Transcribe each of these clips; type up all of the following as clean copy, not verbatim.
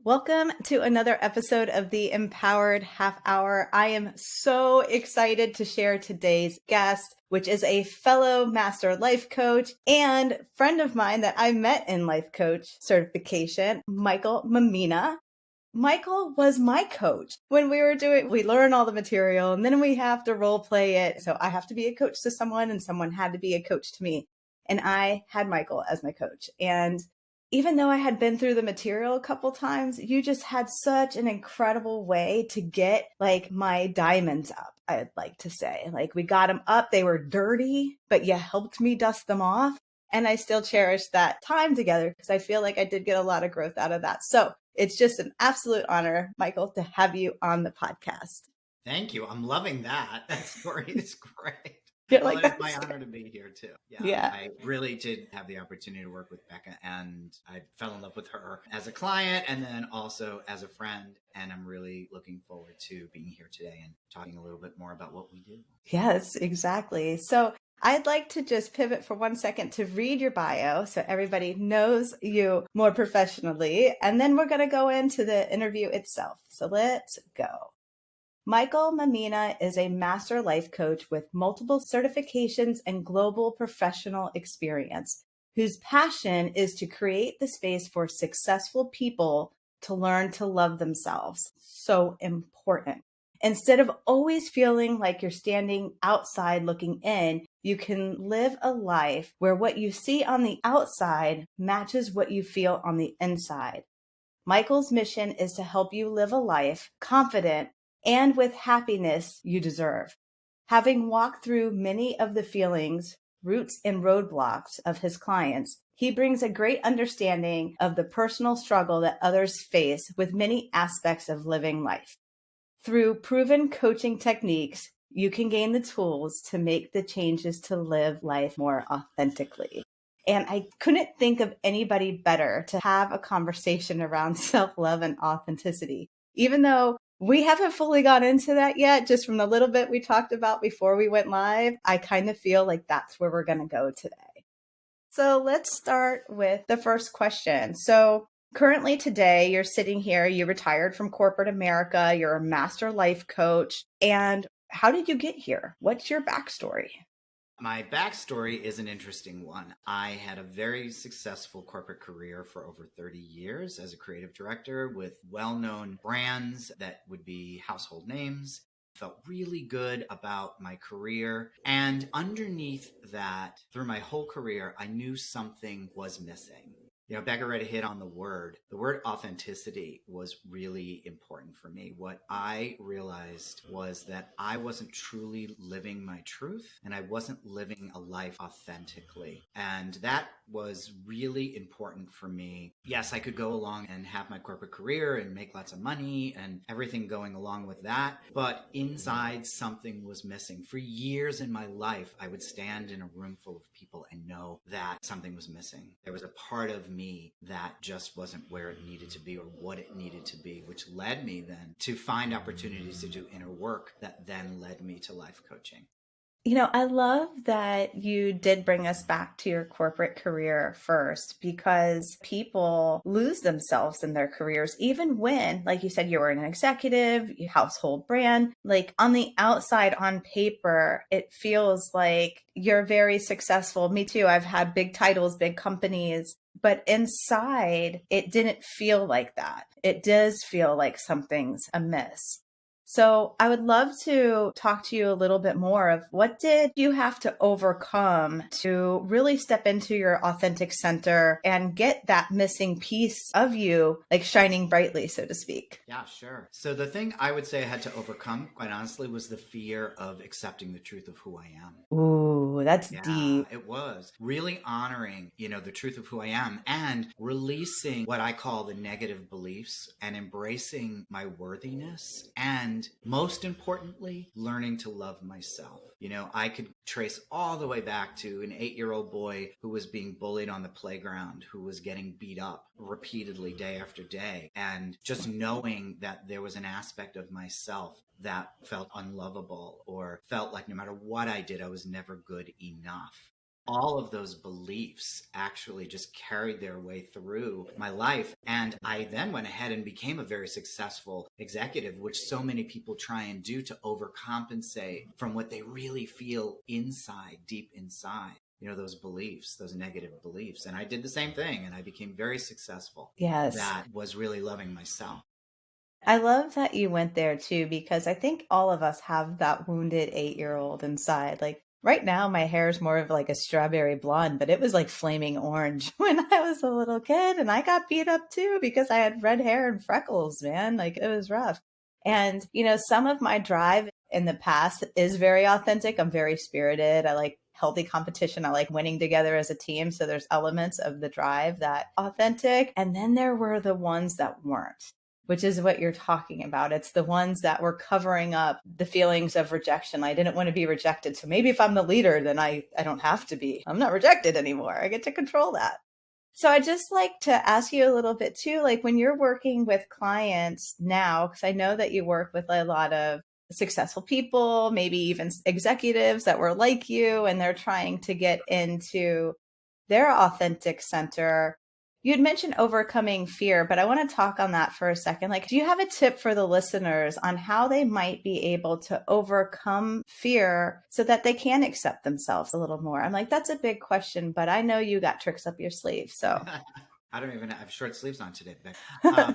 Welcome to another episode of the Empowered Half Hour. I am so excited to share today's guest, which is a fellow master life coach and friend of mine that I met in life coach certification, Michael Mammina. Michael was my coach when we learn all the material and then we have to role play it. So I have to be a coach to someone and someone had to be a coach to me. And I had Michael as my coach. And even though I had been through the material a couple times, you just had such an incredible way to get like my diamonds up, I'd like to say. Like we got them up, they were dirty, but you helped me dust them off. And I still cherish that time together because I feel like I did get a lot of growth out of that. So it's just an absolute honor, Michael, to have you on the podcast. Thank you. I'm loving that. That story is great. You're well, like, it is my honor to be here too. Yeah. I really did have the opportunity to work with Becca, and I fell in love with her as a client and then also as a friend. And I'm really looking forward to being here today and talking a little bit more about what we do. Yes, exactly. So I'd like to just pivot for 1 second to read your bio so everybody knows you more professionally. And then we're going to go into the interview itself. So let's go. Michael Mammina is a master life coach with multiple certifications and global professional experience, whose passion is to create the space for successful people to learn to love themselves. So important. Instead of always feeling like you're standing outside looking in, you can live a life where what you see on the outside matches what you feel on the inside. Michael's mission is to help you live a life confident and with happiness you deserve. Having walked through many of the feelings, roots, and roadblocks of his clients, he brings a great understanding of the personal struggle that others face with many aspects of living life. Through proven coaching techniques, you can gain the tools to make the changes to live life more authentically. And I couldn't think of anybody better to have a conversation around self-love and authenticity. Even though we haven't fully got into that yet, just from the little bit we talked about before we went live, I kind of feel like that's where we're going to go today. So let's start with the first question. So currently today, you're sitting here, you retired from corporate America, you're a master life coach. And how did you get here? What's your backstory? My backstory is an interesting one. I had a very successful corporate career for over 30 years as a creative director with well-known brands that would be household names. Felt really good about my career. And underneath that, through my whole career, I knew something was missing. Becca already hit on the word. The word authenticity was really important for me. What I realized was that I wasn't truly living my truth and I wasn't living a life authentically. And that was really important for me. Yes, I could go along and have my corporate career and make lots of money and everything going along with that. But inside, something was missing. For years in my life, I would stand in a room full of people and know that something was missing. There was a part of me that just wasn't where it needed to be or what it needed to be, which led me then to find opportunities to do inner work that then led me to life coaching. I love that you did bring us back to your corporate career first, because people lose themselves in their careers, even when, like you said, you were an executive, you household brand. Like on the outside, on paper, it feels like you're very successful. Me too. I've had big titles, big companies, but inside, it didn't feel like that. It does feel like something's amiss. So I would love to talk to you a little bit more of what did you have to overcome to really step into your authentic center and get that missing piece of you, like shining brightly, so to speak. Yeah, sure. So the thing I would say I had to overcome, quite honestly, was the fear of accepting the truth of who I am. Ooh, that's deep. It was really honoring, the truth of who I am and releasing what I call the negative beliefs and embracing my worthiness. And most importantly, learning to love myself. I could trace all the way back to an 8-year-old boy who was being bullied on the playground, who was getting beat up repeatedly day after day. And just knowing that there was an aspect of myself that felt unlovable or felt like no matter what I did, I was never good enough. all of those beliefs actually just carried their way through my life. And I then went ahead and became a very successful executive, which so many people try and do to overcompensate from what they really feel inside, deep inside. Those beliefs, those negative beliefs. And I did the same thing, and I became very successful. Yes. That was really loving myself. I love that you went there too, because I think all of us have that wounded 8-year-old inside. Like right now, my hair is more of like a strawberry blonde, but it was like flaming orange when I was a little kid. And I got beat up too because I had red hair and freckles, man. Like it was rough. And, some of my drive in the past is very authentic. I'm very spirited. I like healthy competition. I like winning together as a team. So there's elements of the drive that authentic. And then there were the ones that weren't, which is what you're talking about. It's the ones that were covering up the feelings of rejection. I didn't want to be rejected. So maybe if I'm the leader, then I don't have to be. I'm not rejected anymore. I get to control that. So I just like to ask you a little bit too, like when you're working with clients now, because I know that you work with a lot of successful people, maybe even executives that were like you, and they're trying to get into their authentic center. You'd mentioned overcoming fear, but I want to talk on that for a second. Like, do you have a tip for the listeners on how they might be able to overcome fear so that they can accept themselves a little more? I'm like, that's a big question, but I know you got tricks up your sleeve. So I don't even have short sleeves on today, Becca.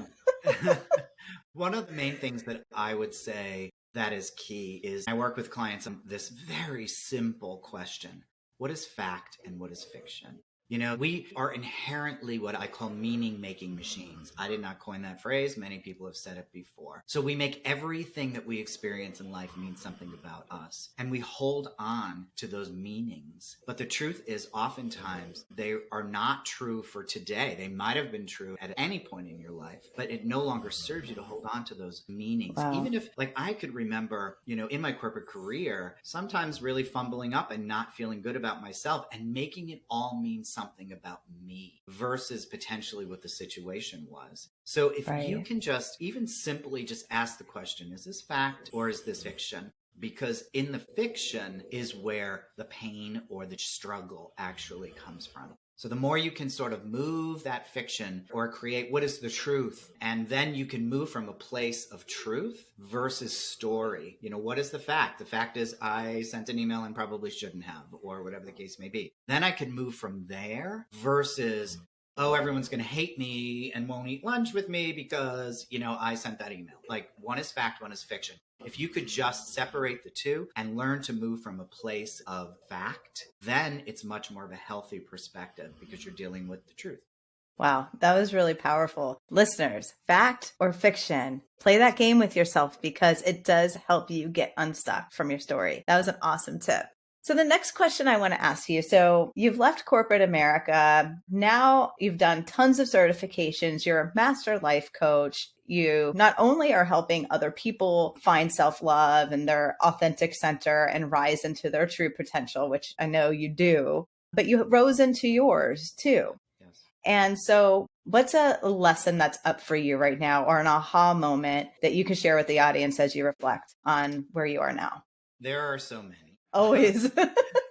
One of the main things that I would say that is key is I work with clients on this very simple question. What is fact and what is fiction? We are inherently what I call meaning-making machines. I did not coin that phrase. Many people have said it before. So we make everything that we experience in life mean something about us. And we hold on to those meanings. But the truth is oftentimes they are not true for today. They might have been true at any point in your life, but it no longer serves you to hold on to those meanings. Wow. Even if, like, I could remember, in my corporate career, sometimes really fumbling up and not feeling good about myself and making it all mean something about me versus potentially what the situation was. So if you can just even simply just ask the question, is this fact or is this fiction? Because in the fiction is where the pain or the struggle actually comes from. So the more you can sort of move that fiction or create what is the truth, and then you can move from a place of truth versus story. What is the fact? The fact is I sent an email and probably shouldn't have, or whatever the case may be. Then I can move from there versus, oh, everyone's going to hate me and won't eat lunch with me because, I sent that email. Like, one is fact, one is fiction. If you could just separate the two and learn to move from a place of fact, then it's much more of a healthy perspective because you're dealing with the truth. Wow, that was really powerful. Listeners, fact or fiction, play that game with yourself because it does help you get unstuck from your story. That was an awesome tip. So the next question I want to ask you, so you've left corporate America. Now you've done tons of certifications. You're a master life coach. You not only are helping other people find self-love and their authentic center and rise into their true potential, which I know you do, but you rose into yours too. Yes. And so what's a lesson that's up for you right now or an aha moment that you can share with the audience as you reflect on where you are now? There are so many. Always.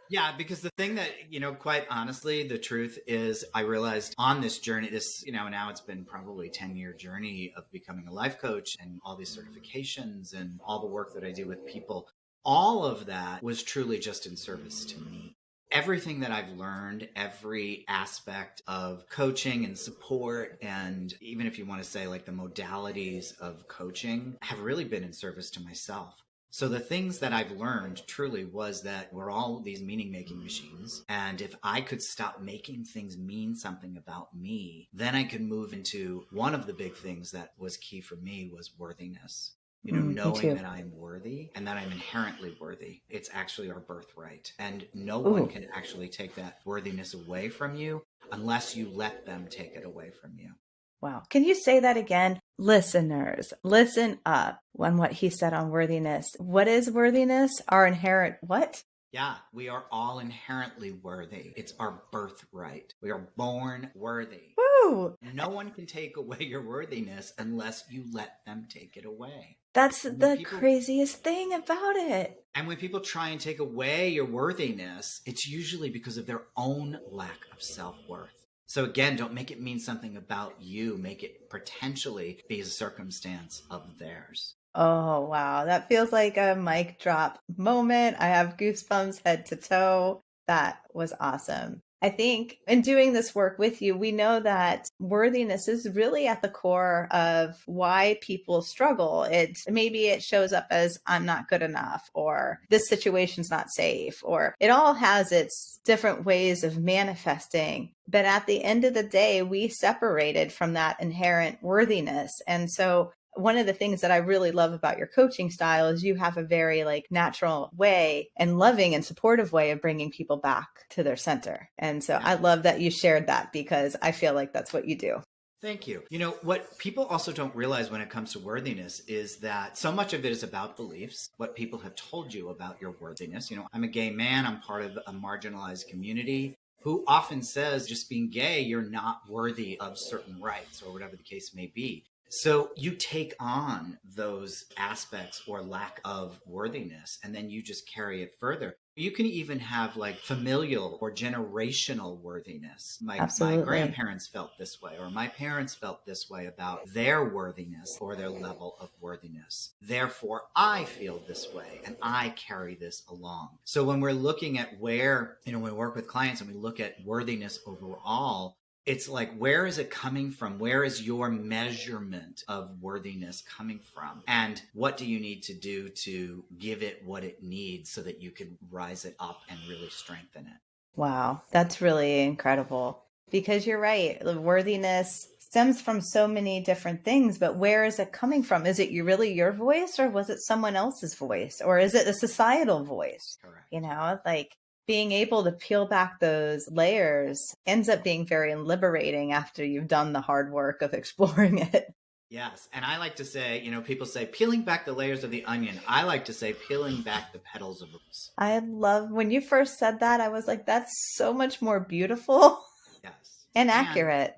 Yeah, because the thing that, quite honestly, the truth is I realized on this journey, now it's been probably a 10-year journey of becoming a life coach and all these certifications and all the work that I do with people. All of that was truly just in service to me. Everything that I've learned, every aspect of coaching and support, and even if you want to say like the modalities of coaching, have really been in service to myself. So the things that I've learned truly was that we're all these meaning-making machines. And if I could stop making things mean something about me, then I could move into one of the big things that was key for me was worthiness. Knowing that I'm worthy and that I'm inherently worthy. It's actually our birthright. And no one can actually take that worthiness away from you unless you let them take it away from you. Wow. Can you say that again? Listeners, listen up on what he said on worthiness. What is worthiness? Our inherent what? Yeah, we are all inherently worthy. It's our birthright. We are born worthy. Woo! No one can take away your worthiness unless you let them take it away. That's And when the people craziest thing about it. and when people try and take away your worthiness, it's usually because of their own lack of self-worth. So again, don't make it mean something about you. Make it potentially be a circumstance of theirs. Oh, wow. That feels like a mic drop moment. I have goosebumps head to toe. That was awesome. I think in doing this work with you, we know that worthiness is really at the core of why people struggle. Maybe it shows up as I'm not good enough, or this situation's not safe, or it all has its different ways of manifesting. But at the end of the day, we separated from that inherent worthiness. And so one of the things that I really love about your coaching style is you have a very like natural way and loving and supportive way of bringing people back to their center. And so Yeah. I love that you shared that because I feel like that's what you do. Thank you. You know, what people also don't realize when it comes to worthiness is that so much of it is about beliefs, what people have told you about your worthiness. You know, I'm a gay man, I'm part of a marginalized community who often says just being gay, you're not worthy of certain rights or whatever the case may be. So you take on those aspects or lack of worthiness, and then you just carry it further. You can even have like familial or generational worthiness. My Absolutely. grandparents felt this way, or my parents felt this way about their worthiness or their level of worthiness. Therefore, I feel this way and I carry this along. So when we're looking at where, when we work with clients and we look at worthiness overall, it's like, where is it coming from? Where is your measurement of worthiness coming from? And what do you need to do to give it what it needs so that you can rise it up and really strengthen it? Wow. That's really incredible because you're right. The worthiness stems from so many different things, but where is it coming from? Is it really your voice or was it someone else's voice or is it a societal voice? Correct. Like being able to peel back those layers ends up being very liberating after you've done the hard work of exploring it. Yes. And I like to say, people say peeling back the layers of the onion. I like to say peeling back the petals of a rose. I love when you first said that, I was like, that's so much more beautiful Yes. and And accurate.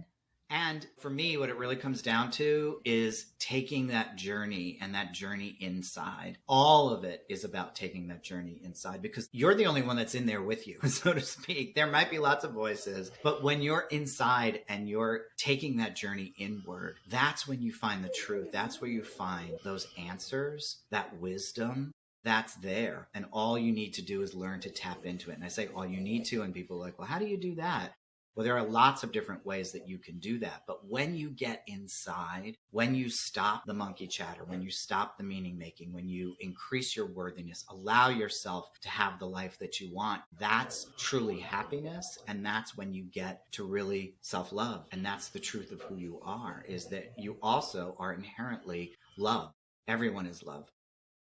And for me, what it really comes down to is taking that journey and that journey inside. All of it is about taking that journey inside because you're the only one that's in there with you, so to speak. There might be lots of voices, but when you're inside and you're taking that journey inward, that's when you find the truth. That's where you find those answers, that wisdom. That's there. And all you need to do is learn to tap into it. And I say all you need to, and people are like, well, how do you do that? Well, there are lots of different ways that you can do that. But when you get inside, when you stop the monkey chatter, when you stop the meaning making, when you increase your worthiness, allow yourself to have the life that you want, that's truly happiness. And that's when you get to really self-love. And that's the truth of who you are, is that you also are inherently love. Everyone is love.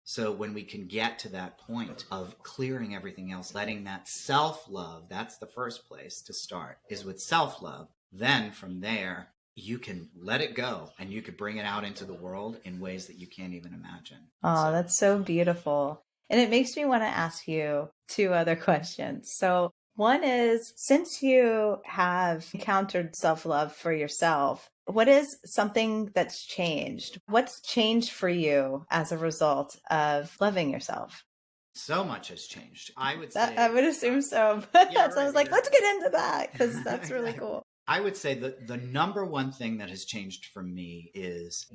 So when we can get to that point of clearing everything else, letting that self-love, that's the first place to start, is with self-love. Then from there, you can let it go and you could bring it out into the world in ways that you can't even imagine. Oh, that's so beautiful. And it makes me want to ask you two other questions. So one is, since you have encountered self-love for yourself, what is something that's changed? What's changed for you as a result of loving yourself? So much has changed. I would That, say, I would assume so. But yeah, so I right. was like, let's get into that because that's really Exactly. cool. I would say that the number one thing that has changed for me is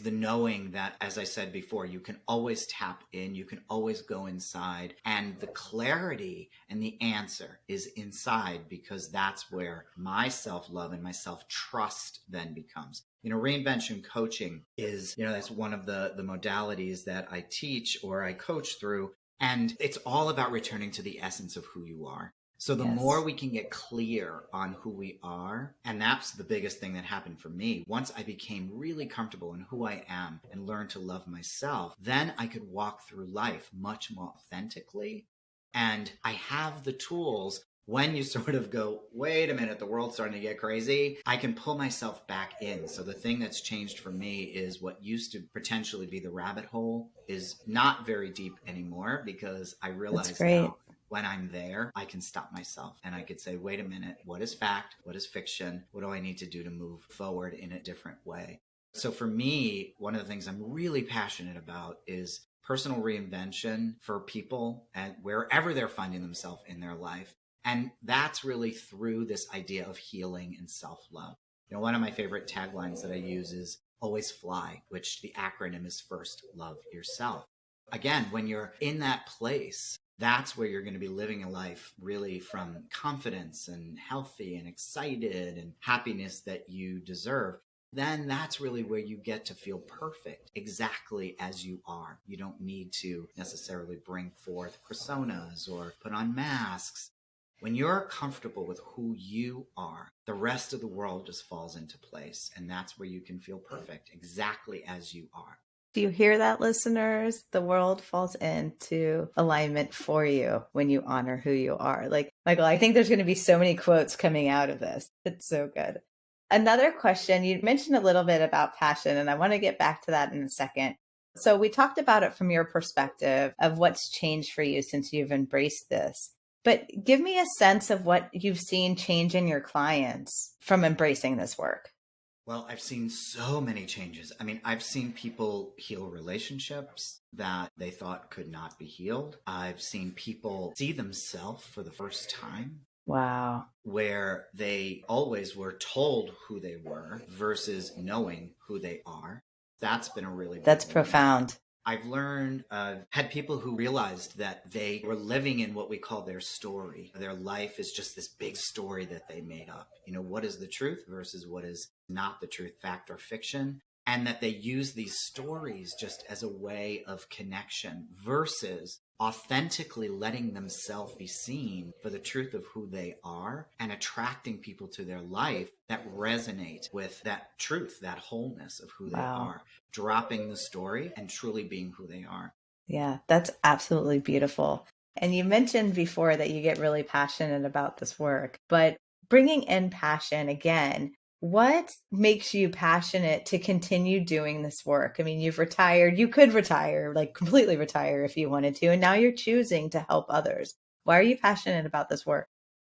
the knowing that, as I said before, you can always tap in, you can always go inside, and the clarity and the answer is inside, because that's where my self-love and my self-trust then becomes. Reinvention coaching is, that's one of the modalities that I teach or I coach through, and it's all about returning to the essence of who you are. So the more we can get clear on who we are, and that's the biggest thing that happened for me. Once I became really comfortable in who I am and learned to love myself, then I could walk through life much more authentically. And I have the tools When you sort of go, wait a minute, the world's starting to get crazy, I can pull myself back in. So the thing that's changed for me is what used to potentially be the rabbit hole is not very deep anymore, because I That's realize great. now when I'm there, I can stop myself and I could say, wait a minute, what is fact? What is fiction? What do I need to do to move forward in a different way? So for me, one of the things I'm really passionate about is personal reinvention for people and wherever they're finding themselves in their life. And that's really through this idea of healing and self-love. One of my favorite taglines that I use is always fly, which the acronym is first love yourself. Again, when you're in that place, that's where you're going to be living a life really from confidence and healthy and excited and happiness that you deserve. Then that's really where you get to feel perfect exactly as you are. You don't need to necessarily bring forth personas or put on masks. When you're comfortable with who you are, the rest of the world just falls into place. And that's where you can feel perfect exactly as you are. Do you hear that, listeners? The world falls into alignment for you when you honor who you are. Like, Michael, I think there's going to be so many quotes coming out of this. It's so good. Another question, you mentioned a little bit about passion, and I want to get back to that in a second. So we talked about it from your perspective of what's changed for you since you've embraced this. But give me a sense of what you've seen change in your clients from embracing this work. Well, I've seen so many changes. I mean, I've seen people heal relationships that they thought could not be healed. I've seen people see themselves for the first time. Wow. Where they always were told who they were versus knowing who they are. That's been a really big That's one. profound. I've learned, had people who realized that they were living in what we call their story. Their life is just this big story that they made up. What is the truth versus what is not the truth, fact or fiction? And that they use these stories just as a way of connection versus authentically letting themselves be seen for the truth of who they are and attracting people to their life that resonate with that truth, that wholeness of who they are, dropping the story and truly being who they are. Yeah, that's absolutely beautiful. And you mentioned before that you get really passionate about this work, but bringing in passion again, what makes you passionate to continue doing this work? I mean, you've retired, you could retire, like completely retire if you wanted to, and now you're choosing to help others. Why are you passionate about this work?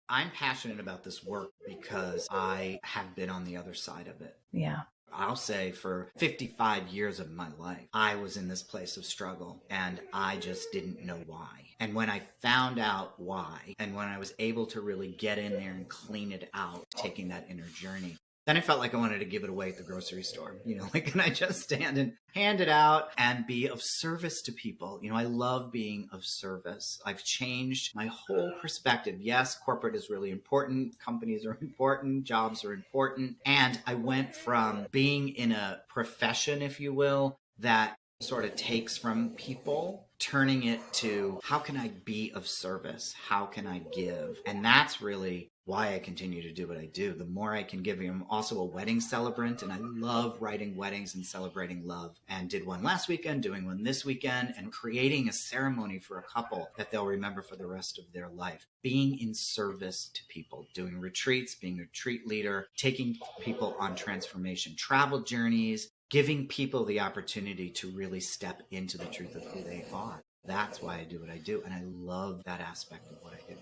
I'm passionate about this work because I have been on the other side of it. Yeah. I'll say for 55 years of my life, I was in this place of struggle and I just didn't know why. And when I found out why, and when I was able to really get in there and clean it out, taking that inner journey, then I felt like I wanted to give it away at the grocery store. Like, can I just stand and hand it out and be of service to people? I love being of service. I've changed my whole perspective. Yes, corporate is really important. Companies are important. Jobs are important. And I went from being in a profession, if you will, that sort of takes from people, turning it to how can I be of service? How can I give? And that's really why I continue to do what I do. The more I can give. I'm also a wedding celebrant and I love writing weddings and celebrating love, and did one last weekend, doing one this weekend, and creating a ceremony for a couple that they'll remember for the rest of their life. Being in service to people, doing retreats, being a retreat leader, taking people on transformation, travel journeys, giving people the opportunity to really step into the truth of who they are. That's why I do what I do. And I love that aspect of what I do.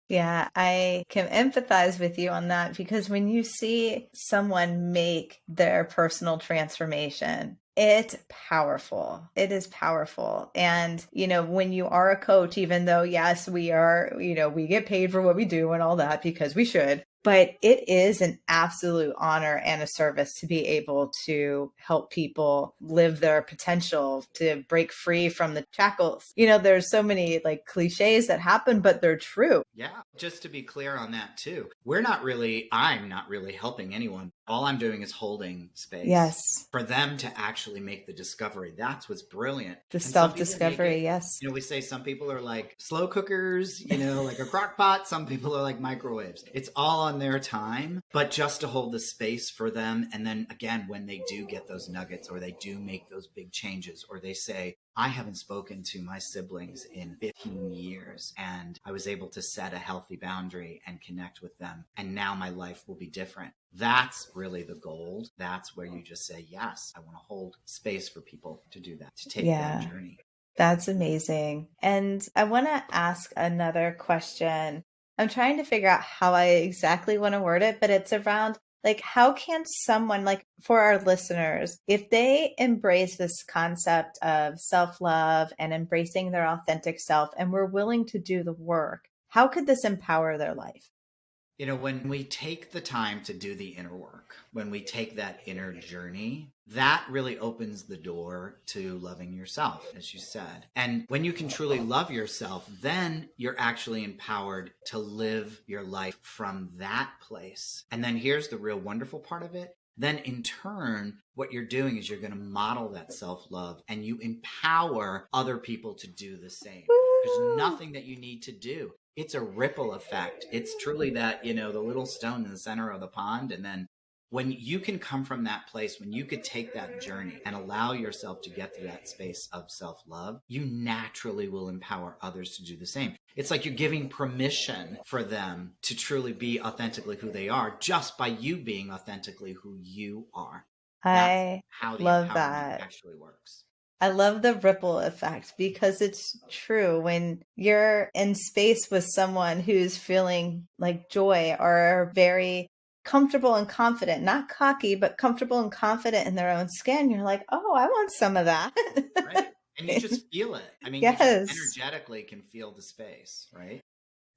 Yeah, I can empathize with you on that, because when you see someone make their personal transformation, it's powerful. It is powerful. And, when you are a coach, even though, yes, we are, we get paid for what we do and all that because we should, but it is an absolute honor and a service to be able to help people live their potential, to break free from the shackles. There's so many like cliches that happen, but they're true. Yeah. Just to be clear on that too, I'm not really helping anyone. All I'm doing is holding space. Yes. For them to actually make the discovery. That's what's brilliant. The And some people self-discovery, yes. we say some people are like slow cookers, like a crock pot. Some people are like microwaves. It's all on their time, but just to hold the space for them. And then again, when they do get those nuggets or they do make those big changes, or they say, I haven't spoken to my siblings in 15 years and I was able to set a healthy boundary and connect with them. And now my life will be different. That's really the gold. That's where you just say, yes, I want to hold space for people to do that, to take that journey. That's amazing. And I want to ask another question. I'm trying to figure out how I exactly want to word it, but it's around like, how can someone, like for our listeners, if they embrace this concept of self-love and embracing their authentic self and we're willing to do the work, how could this empower their life? When we take the time to do the inner work, when we take that inner journey, that really opens the door to loving yourself, as you said. And when you can truly love yourself, then you're actually empowered to live your life from that place. And then here's the real wonderful part of it. Then in turn, what you're doing is you're going to model that self-love and you empower other people to do the same. There's nothing that you need to do. It's a ripple effect. It's truly that, the little stone in the center of the pond. And then when you can come from that place, when you could take that journey and allow yourself to get to that space of self-love, you naturally will empower others to do the same. It's like you're giving permission for them to truly be authentically who they are just by you being authentically who you are. That's how the love empowerment that. actually works. I love the ripple effect because it's true. When you're in space with someone who's feeling like joy or very comfortable and confident, not cocky, but comfortable and confident in their own skin, you're like, oh, I want some of that. Right. And you just feel it. I mean, yes. You just energetically can feel the space, right?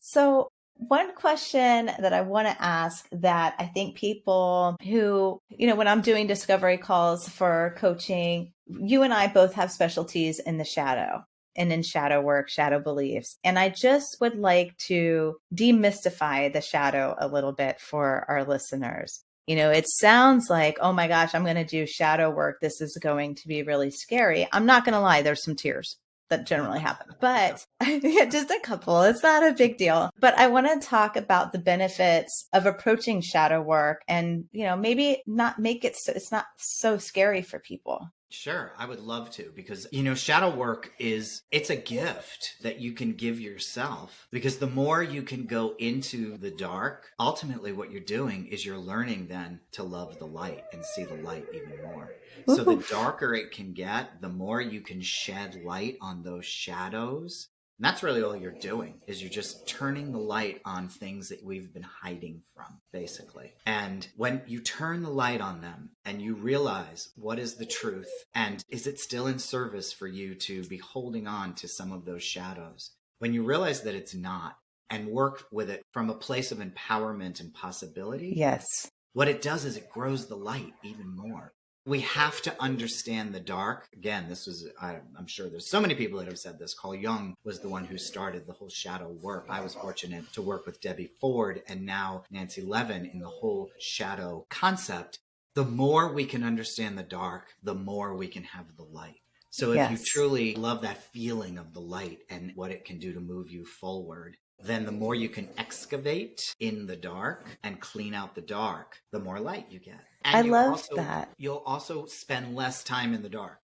So one question that I want to ask that I think people who, when I'm doing discovery calls for coaching, you and I both have specialties in the shadow and in shadow work, shadow beliefs. And I just would like to demystify the shadow a little bit for our listeners. It sounds like, oh my gosh, I'm going to do shadow work. This is going to be really scary. I'm not going to lie. There's some tears that generally happen, but just a couple. It's not a big deal. But I want to talk about the benefits of approaching shadow work and, maybe not make it so it's not so scary for people. Sure, I would love to, because, shadow work it's a gift that you can give yourself, because the more you can go into the dark, ultimately what you're doing is you're learning then to love the light and see the light even more. So the darker it can get, the more you can shed light on those shadows. And that's really all you're doing, is you're just turning the light on things that we've been hiding from, basically. And when you turn the light on them and you realize what is the truth, and is it still in service for you to be holding on to some of those shadows? When you realize that it's not, and work with it from a place of empowerment and possibility, yes, what it does is it grows the light even more. We have to understand the dark. Again, I'm sure there's so many people that have said this. Carl Jung was the one who started the whole shadow work. I was fortunate to work with Debbie Ford and now Nancy Levin in the whole shadow concept. The more we can understand the dark, the more we can have the light. So if you truly love that feeling of the light and what it can do to move you forward, then the more you can excavate in the dark and clean out the dark, the more light you get. And I love that. You'll also spend less time in the dark.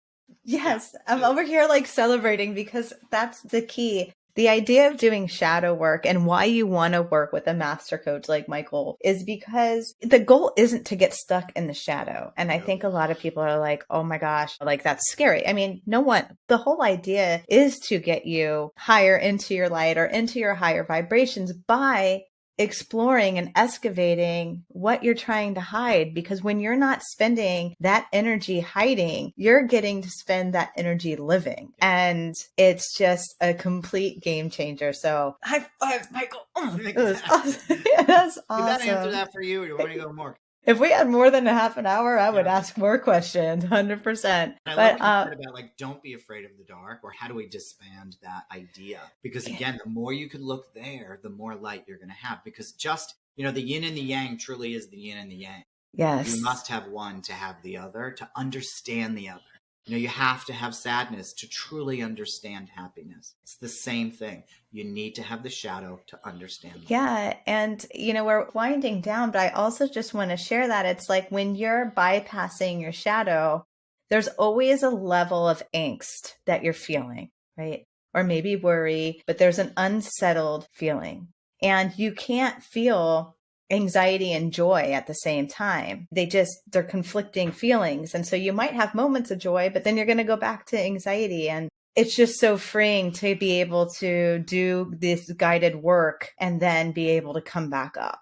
Yes, yeah. I'm over here like celebrating because that's the key. The idea of doing shadow work and why you want to work with a master coach like Michael is because the goal isn't to get stuck in the shadow. And I think a lot of people are like, oh my gosh, like that's scary. I mean, the whole idea is to get you higher into your light or into your higher vibrations by exploring and excavating what you're trying to hide, because when you're not spending that energy hiding, you're getting to spend that energy living, and it's just a complete game changer. So high five, Michael. It was awesome. That's awesome. Did that answer that for you, or do you want to go more? If we had more than a half an hour, I would ask more questions, 100%. I love what you said about don't be afraid of the dark, or how do we disband that idea? Because again, the more you can look there, the more light you're going to have. Because just, the yin and the yang truly is the yin and the yang. Yes. You must have one to have the other, to understand the other. You have to have sadness to truly understand happiness. It's the same thing. You need to have the shadow to understand the light. Yeah. And, we're winding down, but I also just want to share that it's like when you're bypassing your shadow, there's always a level of angst that you're feeling, right? Or maybe worry, but there's an unsettled feeling. And you can't feel anxiety and joy at the same time. They're conflicting feelings. And so you might have moments of joy, but then you're going to go back to anxiety. And it's just so freeing to be able to do this guided work and then be able to come back up.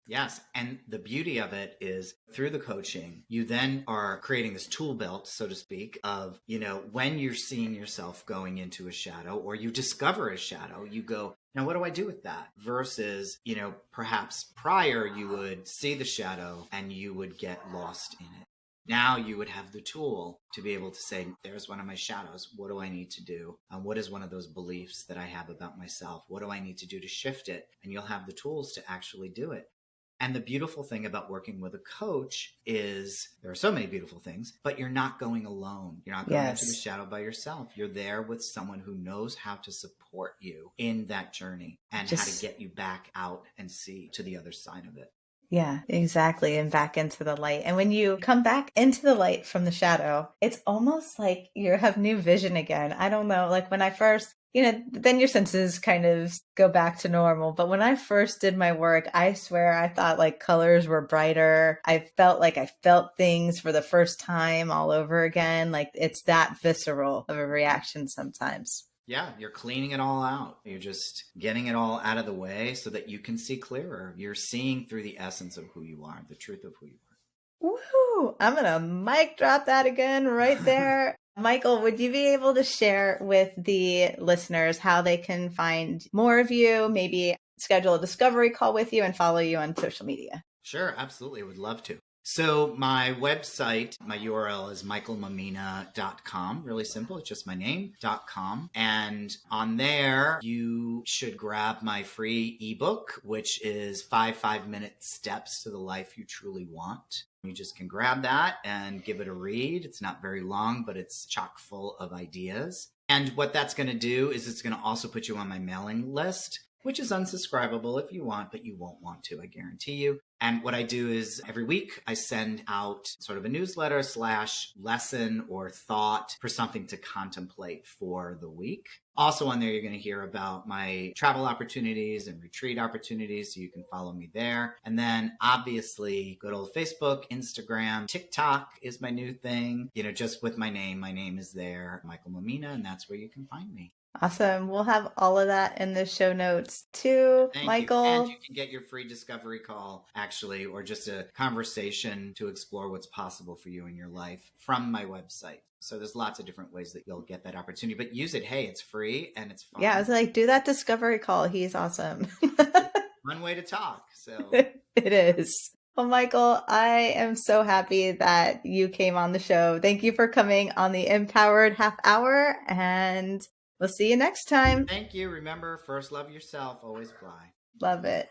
Yes. And the beauty of it is through the coaching, you then are creating this tool belt, so to speak, of, when you're seeing yourself going into a shadow or you discover a shadow, you go, now what do I do with that? Versus, perhaps prior you would see the shadow and you would get lost in it. Now you would have the tool to be able to say, there's one of my shadows. What do I need to do? What is one of those beliefs that I have about myself? What do I need to do to shift it? And you'll have the tools to actually do it. And the beautiful thing about working with a coach is there are so many beautiful things, but you're not going alone. You're not going into the shadow by yourself. You're there with someone who knows how to support you in that journey and how to get you back out and see to the other side of it. Yeah, exactly. And back into the light. And when you come back into the light from the shadow, it's almost like you have new vision again. I don't know. Like when I first, then your senses kind of go back to normal. But when I first did my work, I swear I thought like colors were brighter. I felt like I felt things for the first time all over again. Like it's that visceral of a reaction sometimes. Yeah, you're cleaning it all out. You're just getting it all out of the way so that you can see clearer. You're seeing through the essence of who you are, the truth of who you are. Woo! I'm going to mic drop that again right there. Michael, would you be able to share with the listeners how they can find more of you, maybe schedule a discovery call with you and follow you on social media? Sure, absolutely. Would love to. So my website, my URL is michaelmammina.com. Really simple. It's just my name.com. And on there, you should grab my free ebook, which is 5-minute steps to the life you truly want. You just can grab that and give it a read. It's not very long, but it's chock full of ideas. And what that's going to do is it's going to also put you on my mailing list, which is unsubscribable if you want, but you won't want to, I guarantee you. And what I do is every week I send out sort of a newsletter / lesson or thought for something to contemplate for the week. Also on there, you're going to hear about my travel opportunities and retreat opportunities, so you can follow me there. And then obviously good old Facebook, Instagram, TikTok is my new thing. Just with my name is there, Michael Mammina, and that's where you can find me. Awesome. We'll have all of that in the show notes too, Thank Michael. you. And you can get your free discovery call, actually, or just a conversation to explore what's possible for you in your life from my website. So there's lots of different ways that you'll get that opportunity, but use it. Hey, it's free and it's fun. Yeah, I was like, do that discovery call. He's awesome. One way to talk. So it is. Well, Michael, I am so happy that you came on the show. Thank you for coming on the Empowered Half Hour, and we'll see you next time. Thank you. Remember, first love yourself, always fly. Love it.